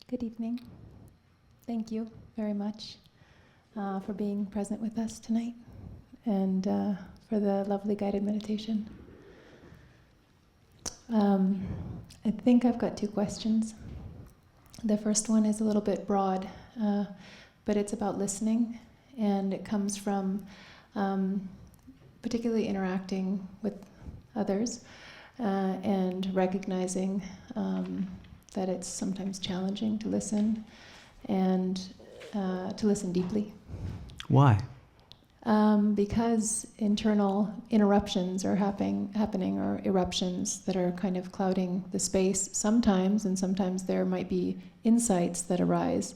Good evening. Thank you very much for being present with us tonight and for the lovely guided meditation. I think I've got two questions. The first one is a little bit broad, but it's about listening, and it comes from particularly interacting with others and recognizing that it's sometimes challenging to listen and to listen deeply. Why? Because internal interruptions are happening, or eruptions that are kind of clouding the space sometimes, and sometimes there might be insights that arise.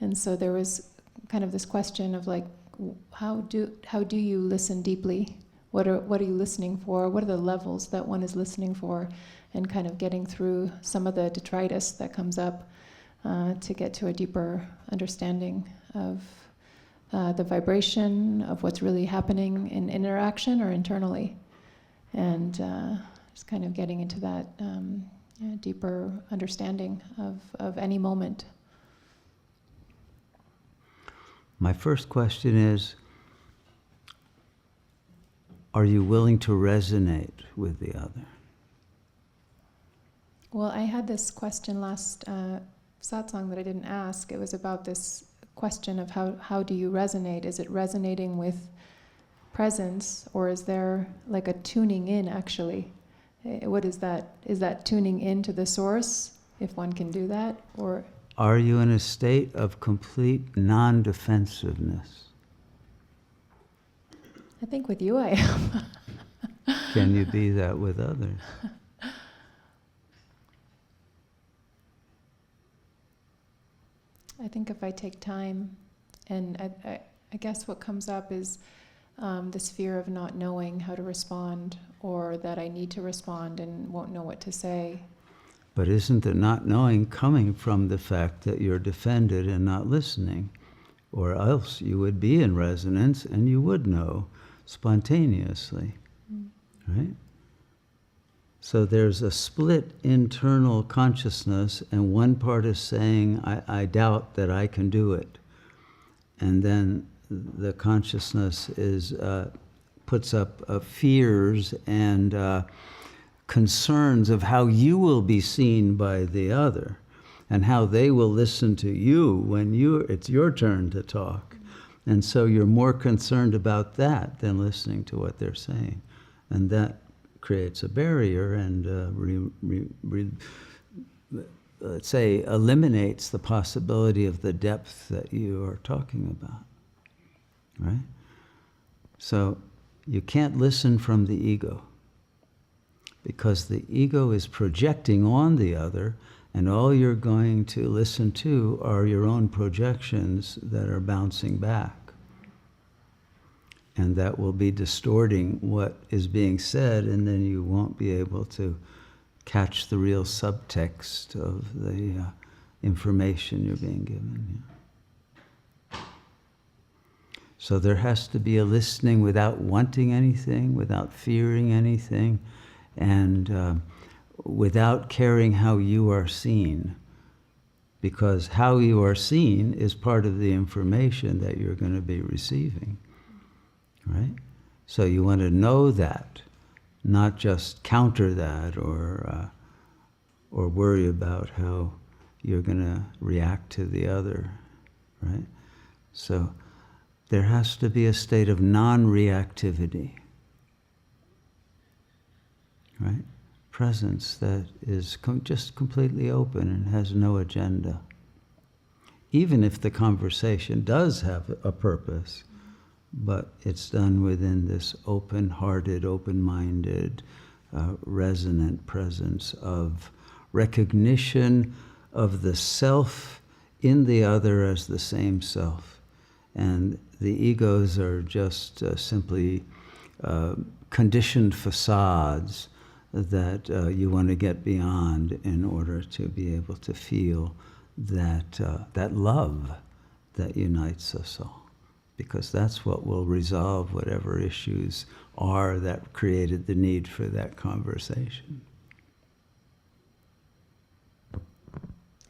And so there was kind of this question of like, how do you listen deeply? What are you listening for? What are the levels that one is listening for? And kind of getting through some of the detritus that comes up to get to a deeper understanding of the vibration of what's really happening in interaction or internally. And just kind of getting into that deeper understanding of any moment. My first question is, are you willing to resonate with the other? Well, I had this question last satsang that I didn't ask. It was about this question of how do you resonate? Is it resonating with presence, or is there like a tuning in actually? What is that? Is that tuning into the source, if one can do that? Or are you in a state of complete non-defensiveness? I think with you I am. Can you be that with others? I think if I take time, and I guess what comes up is this fear of not knowing how to respond, or that I need to respond and won't know what to say. But isn't the not knowing coming from the fact that you're defended and not listening? Or else you would be in resonance and you would know spontaneously, right? So there's a split internal consciousness, and one part is saying, I doubt that I can do it. And then the consciousness puts up fears and concerns of how you will be seen by the other, and how they will listen to you when it's your turn to talk. And so you're more concerned about that than listening to what they're saying. And that creates a barrier and, let's say, eliminates the possibility of the depth that you are talking about, right? So you can't listen from the ego, because the ego is projecting on the other, and all you're going to listen to are your own projections that are bouncing back. And that will be distorting what is being said, and then you won't be able to catch the real subtext of the information you're being given. Yeah. So there has to be a listening without wanting anything, without fearing anything, and without caring how you are seen. Because how you are seen is part of the information that you're going to be receiving. Right? So you want to know that, not just counter that or worry about how you're going to react to the other, right? So there has to be a state of non-reactivity, right? Presence that is just completely open and has no agenda. Even if the conversation does have a purpose, but it's done within this open-hearted, open-minded, resonant presence of recognition of the self in the other as the same self. And the egos are just simply conditioned facades that you want to get beyond in order to be able to feel that love that unites us all. Because that's what will resolve whatever issues are that created the need for that conversation.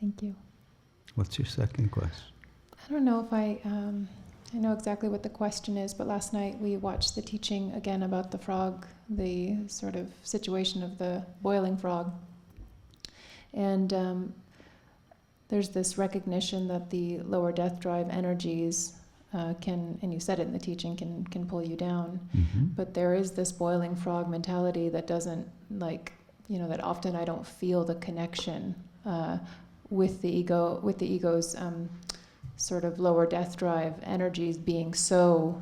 Thank you. What's your second question? I don't know if I know exactly what the question is, but last night we watched the teaching again about the frog, the sort of situation of the boiling frog. And there's this recognition that the lower death drive energies can, and you said it in the teaching, can pull you down. Mm-hmm. But there is this boiling frog mentality that doesn't, like, that often I don't feel the connection with the ego's sort of lower death drive energies being so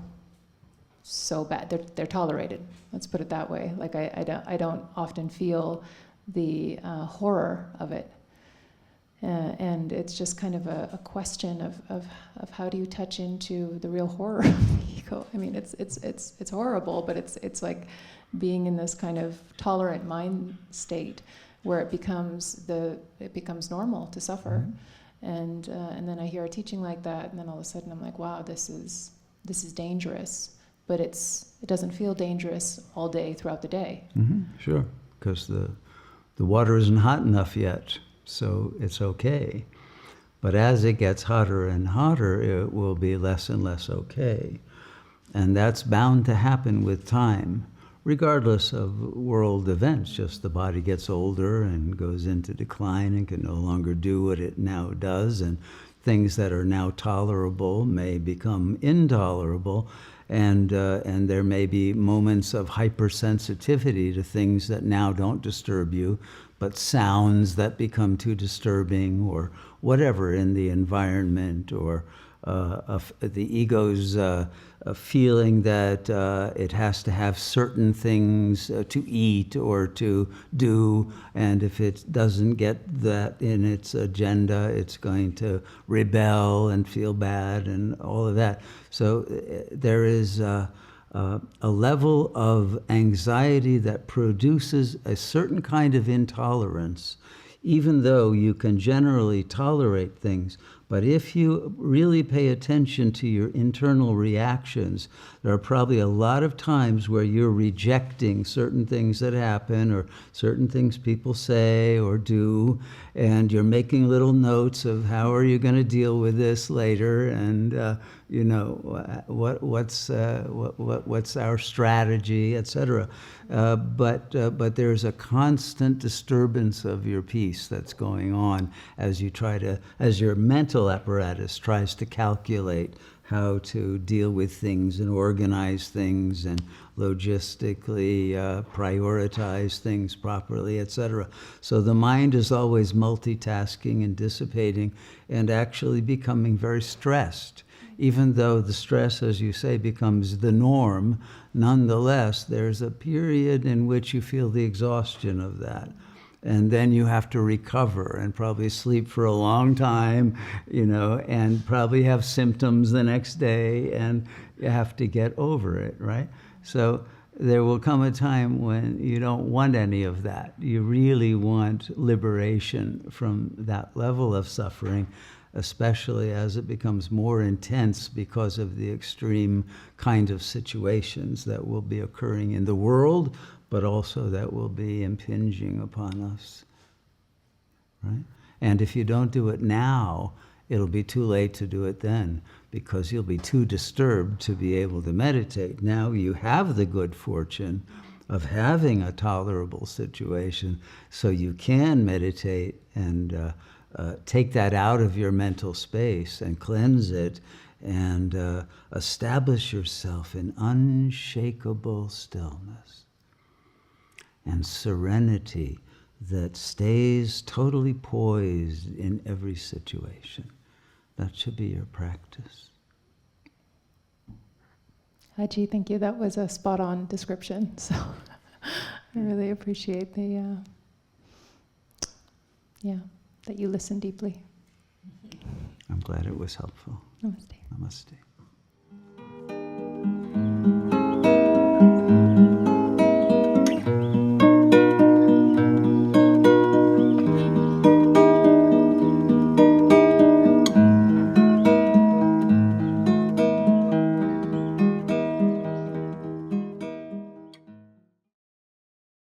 bad. They're tolerated. Let's put it that way. Like I don't often feel the horror of it. And it's just kind of a question of how do you touch into the real horror of the ego. I mean, it's horrible, but it's like being in this kind of tolerant mind state where it becomes normal to suffer. Mm-hmm. And then I hear a teaching like that, and then all of a sudden I'm like, wow, this is dangerous, but it doesn't feel dangerous all day throughout the day. Mm-hmm. Sure, because the water isn't hot enough yet. So it's okay. But as it gets hotter and hotter, it will be less and less okay. And that's bound to happen with time, regardless of world events. Just the body gets older and goes into decline and can no longer do what it now does. And things that are now tolerable may become intolerable. And there may be moments of hypersensitivity to things that now don't disturb you, but sounds that become too disturbing, or whatever in the environment, or the ego's feeling that it has to have certain things to eat or to do, and if it doesn't get that in its agenda, it's going to rebel and feel bad and all of that. So there is a level of anxiety that produces a certain kind of intolerance, even though you can generally tolerate things. But if you really pay attention to your internal reactions, there are probably a lot of times where you're rejecting certain things that happen or certain things people say or do, and you're making little notes of how are you going to deal with this later, and what's our strategy, etc. But there's a constant disturbance of your peace that's going on as your mental apparatus tries to calculate how to deal with things and organize things and logistically prioritize things properly, etc. So the mind is always multitasking and dissipating and actually becoming very stressed. Even though the stress, as you say, becomes the norm, nonetheless, there's a period in which you feel the exhaustion of that. And then you have to recover and probably sleep for a long time, and probably have symptoms the next day, and you have to get over it, right? So there will come a time when you don't want any of that. You really want liberation from that level of suffering, especially as it becomes more intense because of the extreme kind of situations that will be occurring in the world, but also that will be impinging upon us, right? And if you don't do it now, it'll be too late to do it then, because you'll be too disturbed to be able to meditate. Now you have the good fortune of having a tolerable situation, so you can meditate and take that out of your mental space and cleanse it and establish yourself in unshakable stillness and serenity that stays totally poised in every situation. That should be your practice. Haji, thank you. That was a spot-on description. So I really appreciate that you listen deeply. I'm glad it was helpful. Namaste. Namaste.